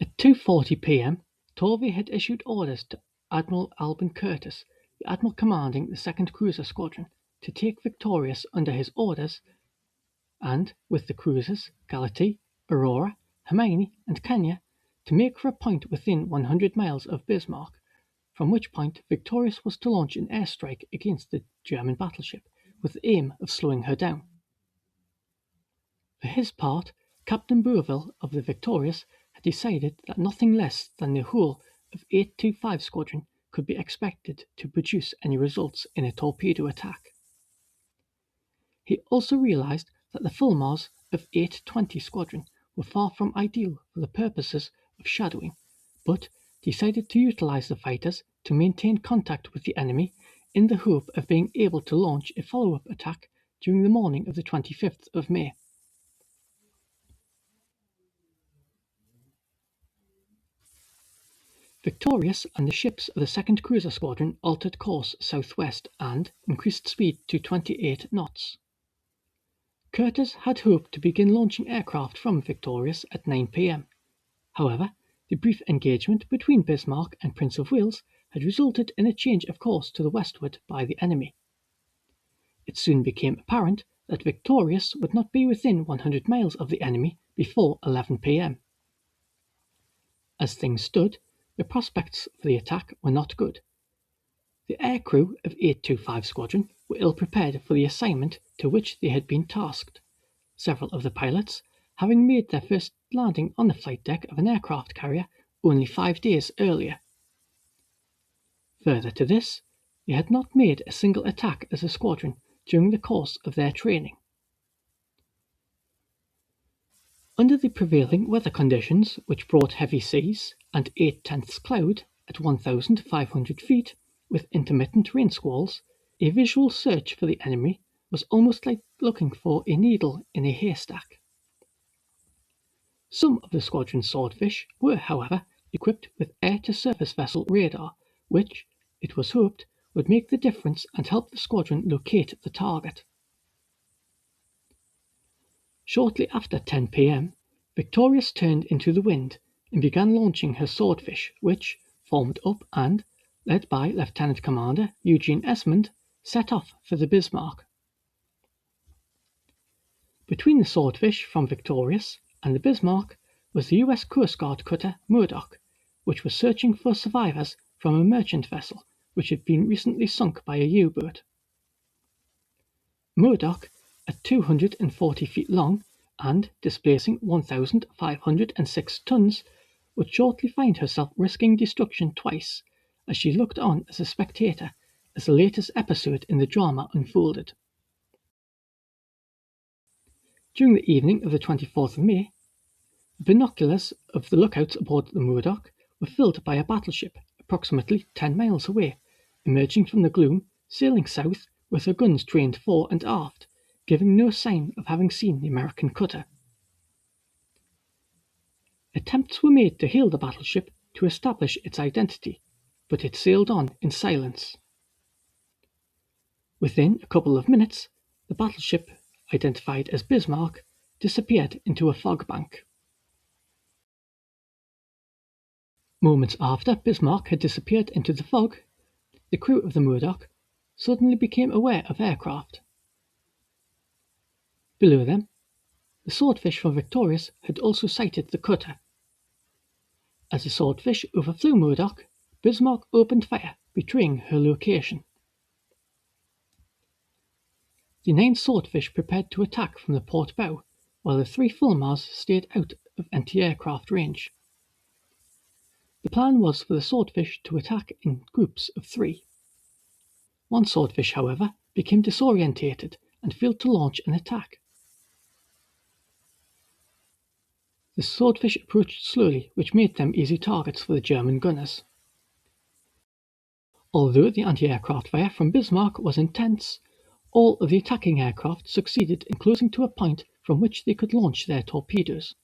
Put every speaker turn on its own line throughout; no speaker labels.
At 2:40 p.m., Tovey had issued orders to Admiral Alban Curtis, the admiral commanding the 2nd Cruiser Squadron, to take Victorious under his orders and, with the cruisers Galatea, Aurora, Hermione, and Kenya, to make for a point within 100 miles of Bismarck, from which point Victorious was to launch an airstrike against the German battleship with the aim of slowing her down. For his part, Captain Bourville of the Victorious had decided that nothing less than the whole of 825 Squadron could be expected to produce any results in a torpedo attack. He also realized that the Fulmars of 820 Squadron were far from ideal for the purposes of shadowing, but decided to utilize the fighters to maintain contact with the enemy in the hope of being able to launch a follow-up attack during the morning of the 25th of May. Victorious and the ships of the 2nd Cruiser Squadron altered course southwest and increased speed to 28 knots. Curtis had hoped to begin launching aircraft from Victorious at 9 p.m. However, the brief engagement between Bismarck and Prince of Wales had resulted in a change of course to the westward by the enemy. It soon became apparent that Victorious would not be within 100 miles of the enemy before 11 p.m. As things stood, the prospects for the attack were not good. The aircrew of 825 Squadron were ill prepared for the assignment to which they had been tasked, several of the pilots having made their first landing on the flight deck of an aircraft carrier only 5 days earlier. Further to this, they had not made a single attack as a squadron during the course of their training. Under the prevailing weather conditions, which brought heavy seas and 8/10 cloud at 1,500 feet with intermittent rain squalls, a visual search for the enemy was almost like looking for a needle in a haystack. Some of the squadron's Swordfish were, however, equipped with air-to-surface vessel radar, which, it was hoped, would make the difference and help the squadron locate the target. Shortly after 10 p.m., Victorious turned into the wind and began launching her Swordfish, which, formed up and, led by Lieutenant Commander Eugene Esmond, set off for the Bismarck. Between the Swordfish from Victorious and the Bismarck was the US Coast Guard cutter Modoc, which was searching for survivors from a merchant vessel which had been recently sunk by a U-boat. Modoc, at 240 feet long and displacing 1,506 tons, would shortly find herself risking destruction twice as she looked on as a spectator as the latest episode in the drama unfolded. During the evening of the 24th of May, the binoculars of the lookouts aboard the Modoc were filled by a battleship approximately 10 miles away, emerging from the gloom, sailing south with her guns trained fore and aft, giving no sign of having seen the American cutter. Attempts were made to hail the battleship to establish its identity, but it sailed on in silence. Within a couple of minutes, the battleship, identified as Bismarck, disappeared into a fog bank. Moments after Bismarck had disappeared into the fog, the crew of the Modoc suddenly became aware of aircraft. Below them, the Swordfish from Victorious had also sighted the cutter. As the Swordfish overflew Modoc, Bismarck opened fire, betraying her location. The 9 Swordfish prepared to attack from the port bow, while the 3 Fulmars stayed out of anti-aircraft range. The plan was for the Swordfish to attack in groups of 3. One Swordfish, however, became disorientated and failed to launch an attack. The Swordfish approached slowly, which made them easy targets for the German gunners. Although the anti-aircraft fire from Bismarck was intense, all of the attacking aircraft succeeded in closing to a point from which they could launch their torpedoes.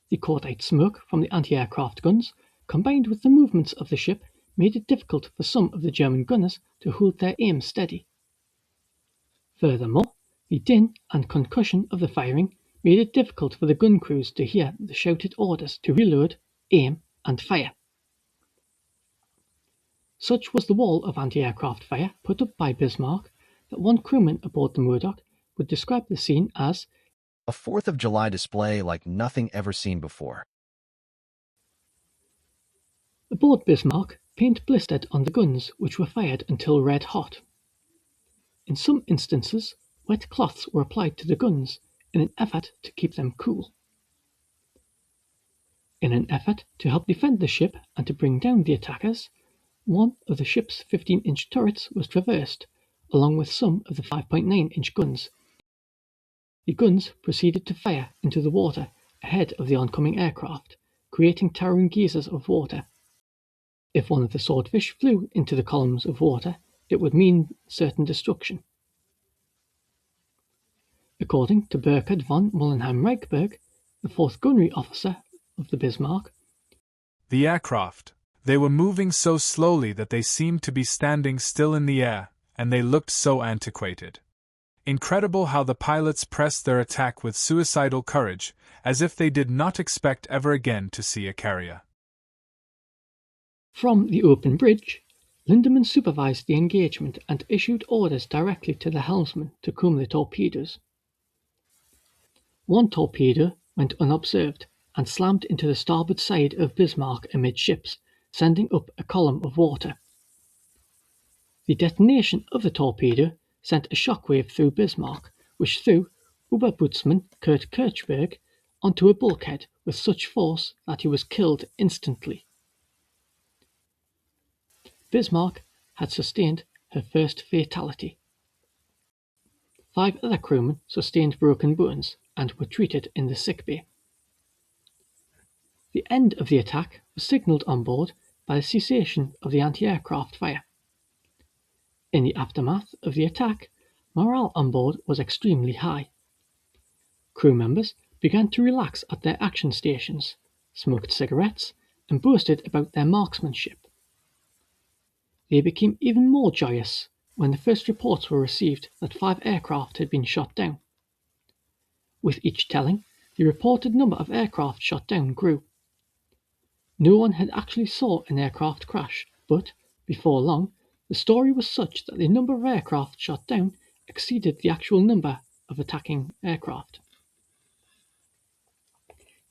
The cordite smoke from the anti-aircraft guns, combined with the movements of the ship, made it difficult for some of the German gunners to hold their aim steady. Furthermore, the din and concussion of the firing made it difficult for the gun crews to hear the shouted orders to reload, aim, and fire. Such was the wall of anti-aircraft fire put up by Bismarck that one crewman aboard the Modoc would describe the scene as
a 4th of July display like nothing ever seen before.
Aboard Bismarck, paint blistered on the guns, which were fired until red hot. In some instances, wet cloths were applied to the guns in an effort to keep them cool. In an effort to help defend the ship and to bring down the attackers, one of the ship's 15-inch turrets was traversed, along with some of the 5.9-inch guns. The guns proceeded to fire into the water ahead of the oncoming aircraft, creating towering geysers of water. If one of the Swordfish flew into the columns of water, it would mean certain destruction. According to Burkhard von Mullenheim-Reichberg, the 4th gunnery officer of the Bismarck,
the aircraft, they were moving so slowly that they seemed to be standing still in the air, and they looked so antiquated. Incredible how the pilots pressed their attack with suicidal courage, as if they did not expect ever again to see a carrier.
From the open bridge, Lindemann supervised the engagement and issued orders directly to the helmsman to comb the torpedoes. One torpedo went unobserved and slammed into the starboard side of Bismarck amidships, sending up a column of water. The detonation of the torpedo sent a shockwave through Bismarck, which threw Oberbootsman Kurt Kirchberg onto a bulkhead with such force that he was killed instantly. Bismarck had sustained her first fatality. 5 other crewmen sustained broken bones and were treated in the sick bay. The end of the attack was signalled on board by the cessation of the anti-aircraft fire. In the aftermath of the attack, morale on board was extremely high. Crew members began to relax at their action stations, smoked cigarettes, and boasted about their marksmanship. They became even more joyous when the first reports were received that 5 aircraft had been shot down. With each telling, the reported number of aircraft shot down grew. No one had actually saw an aircraft crash, but, before long, the story was such that the number of aircraft shot down exceeded the actual number of attacking aircraft.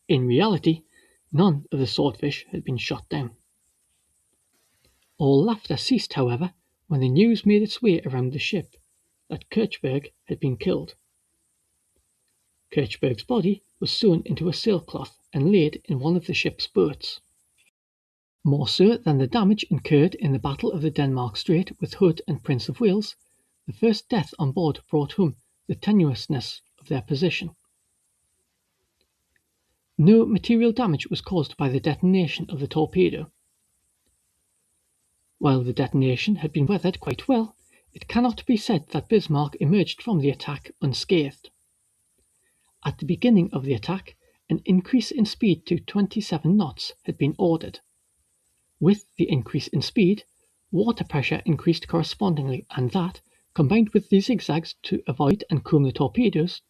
In reality, none of the Swordfish had been shot down. All laughter ceased, however, when the news made its way around the ship that Kirchberg had been killed. Kirchberg's body was sewn into a sailcloth and laid in one of the ship's boats. More so than the damage incurred in the Battle of the Denmark Strait with Hood and Prince of Wales, the first death on board brought home the tenuousness of their position. No material damage was caused by the detonation of the torpedo. While the detonation had been weathered quite well, it cannot be said that Bismarck emerged from the attack unscathed. At the beginning of the attack, an increase in speed to 27 knots had been ordered. With the increase in speed, water pressure increased correspondingly, and that, combined with the zigzags to avoid and comb the torpedoes,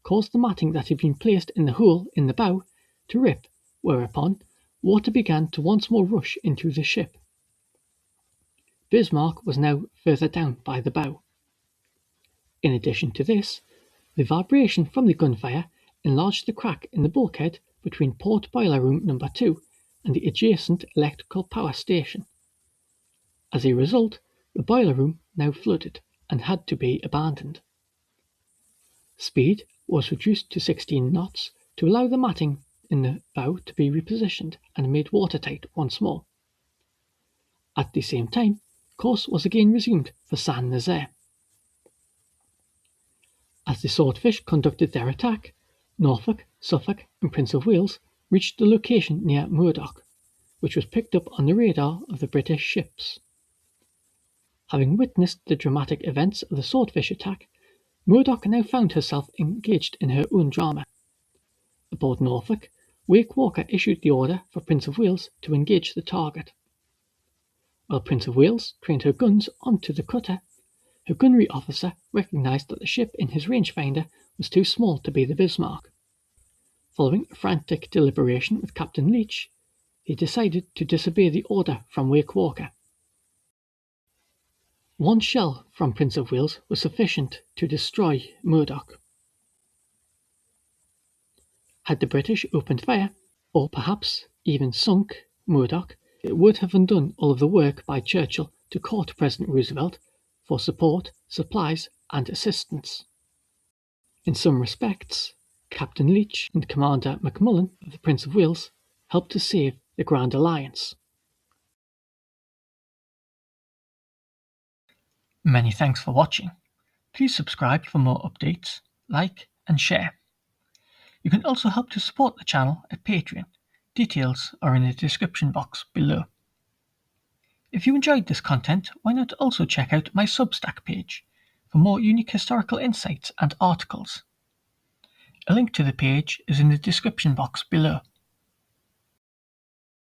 caused the matting that had been placed in the hole in the bow to rip, whereupon water began to once more rush into the ship. Bismarck was now further down by the bow. In addition to this, the vibration from the gunfire enlarged the crack in the bulkhead between port boiler room number 2 and the adjacent electrical power station. As a result, the boiler room now flooded and had to be abandoned. Speed was reduced to 16 knots to allow the matting in the bow to be repositioned and made watertight once more. At the same time, course was again resumed for Saint-Nazaire. As the Swordfish conducted their attack, Norfolk, Suffolk, and Prince of Wales reached the location near Modoc. which was picked up on the radar of the British ships. Having witnessed the dramatic events of the Swordfish attack, Modoc now found herself engaged in her own drama. Aboard Norfolk, Wake Walker issued the order for Prince of Wales to engage the target. While Prince of Wales trained her guns onto the cutter, her gunnery officer recognised that the ship in his rangefinder was too small to be the Bismarck. Following a frantic deliberation with Captain Leach, he decided to disobey the order from Wake Walker. One shell from Prince of Wales was sufficient to destroy Modoc. Had the British opened fire, or perhaps even sunk Modoc, it would have undone all of the work by Churchill to court President Roosevelt for support, supplies, and assistance. In some respects, Captain Leach and Commander McMullen of the Prince of Wales helped to save the Grand Alliance. Many thanks for watching. Please subscribe for more updates, like and share. You can also help to support the channel at Patreon. Details are in the description box below. If you enjoyed this content, why not also check out my Substack page for more unique historical insights and articles. A link to the page is in the description box below.